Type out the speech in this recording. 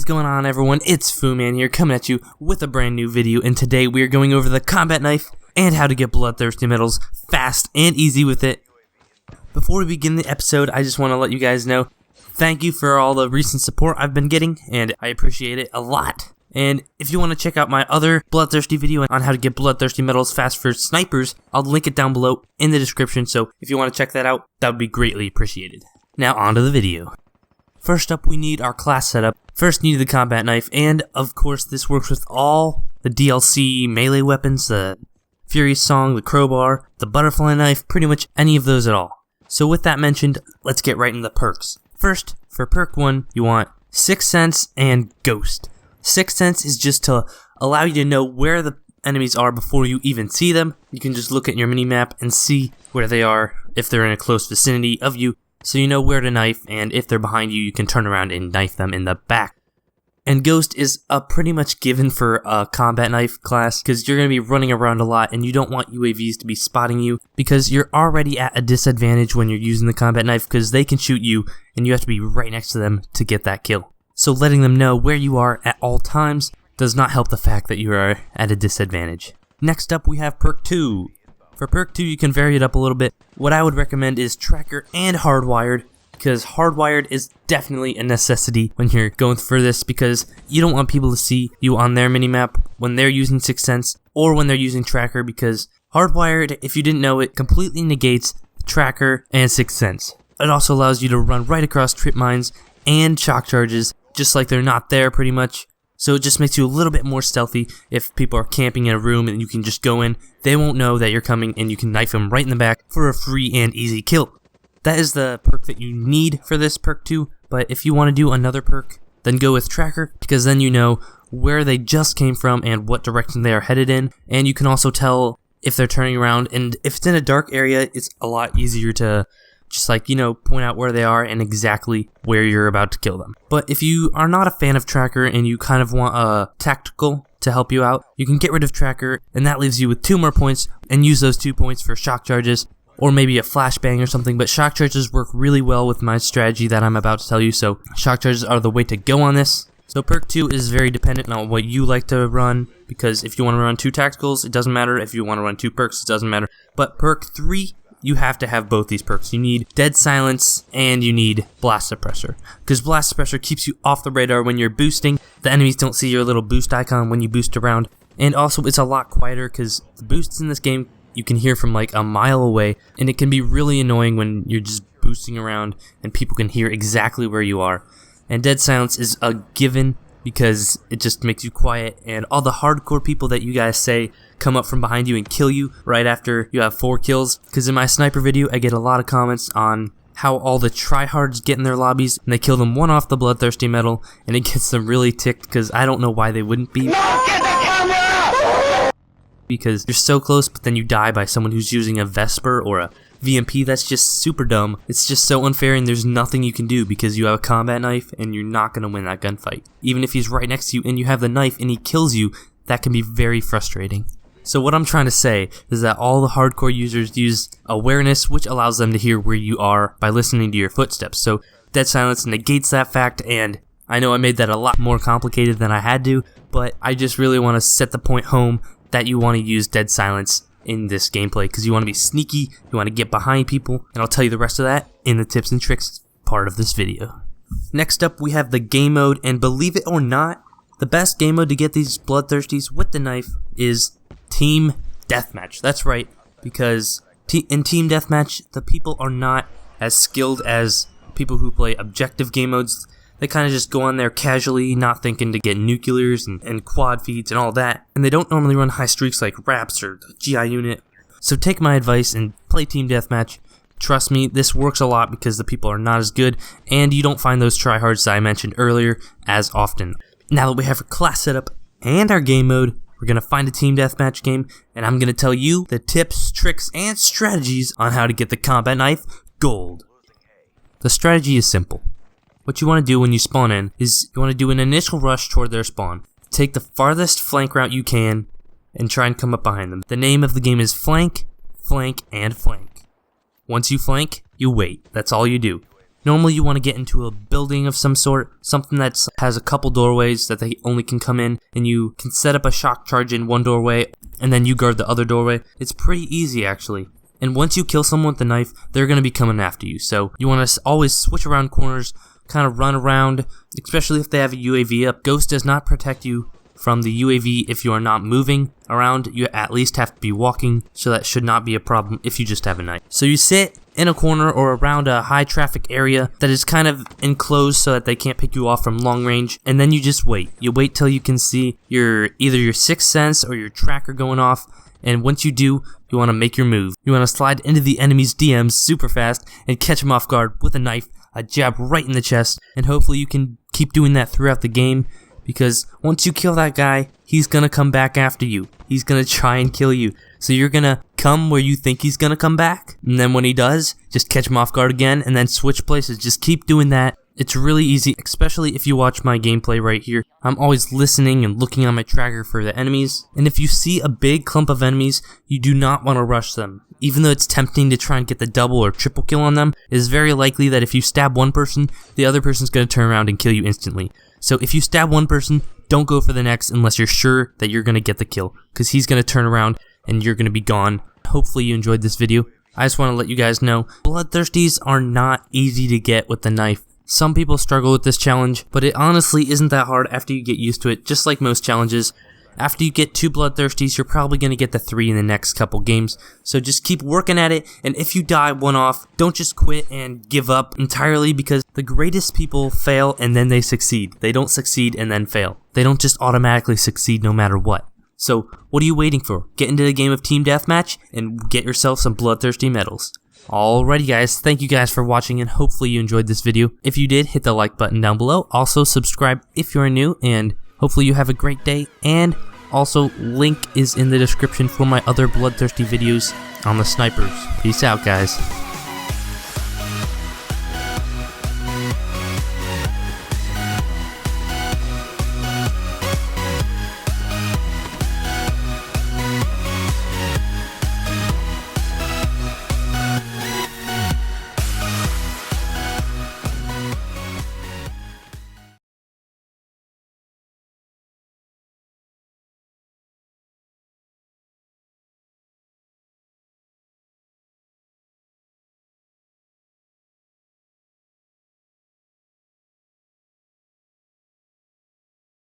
is going on, everyone? ItzFuman here, coming at you with a brand new video, and today we are going over the combat knife and how to get bloodthirsty medals fast and easy with it. Before we begin the episode, I just want to let you guys know, thank you for all the recent support I've been getting, and I appreciate it a lot. And if you want to check out my other Bloodthirsty video on how to get bloodthirsty medals fast for snipers, I'll link it down below in the description, so if you want to check that out, that would be greatly appreciated. Now on to the video. First up, we need our class setup. First, need the combat knife, and of course this works with all the DLC melee weapons, the Fury Song, the crowbar, the butterfly knife, pretty much any of those at all. So with that mentioned, let's get right into the perks. First, for perk 1, you want Sixth Sense and Ghost. Sixth Sense is just to allow you to know where the enemies are before you even see them. You can just look at your minimap and see where they are, if they're in a close vicinity of you, so you know where to knife, and if they're behind you, you can turn around and knife them in the back. And Ghost is pretty much given for a combat knife class, because you're going to be running around a lot, and you don't want UAVs to be spotting you, because you're already at a disadvantage when you're using the combat knife, because they can shoot you, and you have to be right next to them to get that kill. So letting them know where you are at all times does not help the fact that you are at a disadvantage. Next up, we have perk 2. For perk 2, you can vary it up a little bit. What I would recommend is Tracker and Hardwired, because Hardwired is definitely a necessity when you're going for this, because you don't want people to see you on their minimap when they're using Sixth Sense or when they're using Tracker, because Hardwired, if you didn't know it, completely negates Tracker and Sixth Sense. It also allows you to run right across trip mines and shock charges, just like they're not there pretty much. So it just makes you a little bit more stealthy. If people are camping in a room and you can just go in, they won't know that you're coming, and you can knife them right in the back for a free and easy kill. That is the perk that you need for this perk 2, but if you want to do another perk, then go with Tracker, because then you know where they just came from and what direction they are headed in, and you can also tell if they're turning around, and if it's in a dark area, it's a lot easier to just point out where they are and exactly where you're about to kill them. But if you are not a fan of Tracker and you kind of want a tactical to help you out, you can get rid of Tracker, and that leaves you with 2 more points, and use those 2 points for shock charges, or maybe a flashbang or something. But shock charges work really well with my strategy that I'm about to tell you, so shock charges are the way to go on this. So perk 2 is very dependent on what you like to run, because if you want to run 2 tacticals, it doesn't matter. If you want to run 2 perks, it doesn't matter. But perk 3, you have to have both these perks. You need Dead Silence and you need Blast Suppressor, because Blast Suppressor keeps you off the radar when you're boosting. The enemies don't see your little boost icon when you boost around, and also it's a lot quieter, because the boosts in this game you can hear from like a mile away, and it can be really annoying when you're just boosting around and people can hear exactly where you are. And Dead Silence is a given, because it just makes you quiet, and all the hardcore people that you guys say come up from behind you and kill you right after you have 4 kills. Because in my sniper video, I get a lot of comments on how all the tryhards get in their lobbies and they kill them 1 off the bloodthirsty medal, and it gets them really ticked, because I don't know why they wouldn't be. Because you're so close, but then you die by someone who's using a Vesper or a VMP. That's just super dumb. It's just so unfair, and there's nothing you can do, because you have a combat knife and you're not going to win that gunfight. Even if he's right next to you and you have the knife and he kills you, that can be very frustrating. So what I'm trying to say is that all the hardcore users use awareness, which allows them to hear where you are by listening to your footsteps. So Dead Silence negates that fact, and I know I made that a lot more complicated than I had to, but I just really want to set the point home that you want to use Dead Silence in this gameplay, because you want to be sneaky, you want to get behind people, and I'll tell you the rest of that in the tips and tricks part of this video. Next up, we have the game mode, and believe it or not, the best game mode to get these bloodthirsties with the knife is Team Deathmatch. That's right, because in Team Deathmatch, the people are not as skilled as people who play objective game modes. They kind of just go on there casually, not thinking to get nuclears and quad feeds and all that. And they don't normally run high streaks like Raps or the GI unit. So take my advice and play Team Deathmatch. Trust me, this works a lot, because the people are not as good, and you don't find those tryhards that I mentioned earlier as often. Now that we have our class setup and our game mode, we're going to find a Team Deathmatch game, and I'm going to tell you the tips, tricks, and strategies on how to get the combat knife gold. The strategy is simple. What you want to do when you spawn in is you want to do an initial rush toward their spawn. Take the farthest flank route you can and try and come up behind them. The name of the game is Flank, Flank, and Flank. Once you flank, you wait. That's all you do. Normally you want to get into a building of some sort, something that has a couple doorways that they only can come in, and you can set up a shock charge in one doorway, and then you guard the other doorway. It's pretty easy actually. And once you kill someone with the knife, they're going to be coming after you. So you want to always switch around corners, kind of run around, especially if they have a UAV up. Ghost does not protect you from the UAV if you are not moving around. You at least have to be walking, so that should not be a problem if you just have a knife. So you sit in a corner or around a high traffic area that is kind of enclosed so that they can't pick you off from long range, and then you just wait. You wait till you can see either your sixth sense or your tracker going off, and once you do, you want to make your move. You want to slide into the enemy's DMs super fast and catch them off guard with a knife, a jab right in the chest, and hopefully you can keep doing that throughout the game, because once you kill that guy, he's gonna come back after you. He's gonna try and kill you. So you're gonna come where you think he's gonna come back, and then when he does, just catch him off guard again, and then switch places. Just keep doing that. It's really easy, especially if you watch my gameplay right here. I'm always listening and looking on my tracker for the enemies, and if you see a big clump of enemies, you do not want to rush them. Even though it's tempting to try and get the double or triple kill on them, it is very likely that if you stab one person, the other person's gonna turn around and kill you instantly. So if you stab one person, don't go for the next unless you're sure that you're going to get the kill, because he's going to turn around and you're going to be gone. Hopefully you enjoyed this video. I just want to let you guys know, Bloodthirsties are not easy to get with the knife. Some people struggle with this challenge, but it honestly isn't that hard after you get used to it, just like most challenges. After you get 2 Bloodthirsties, you're probably going to get the 3 in the next couple games. So just keep working at it, and if you die one off, don't just quit and give up entirely, because the greatest people fail and then they succeed. They don't succeed and then fail. They don't just automatically succeed no matter what. So what are you waiting for? Get into the game of Team Deathmatch and get yourself some Bloodthirsty medals. Alrighty guys, thank you guys for watching, and hopefully you enjoyed this video. If you did, hit the like button down below. Also subscribe if you're new, and hopefully you have a great day, and also link is in the description for my other Bloodthirsty videos on the snipers. Peace out guys.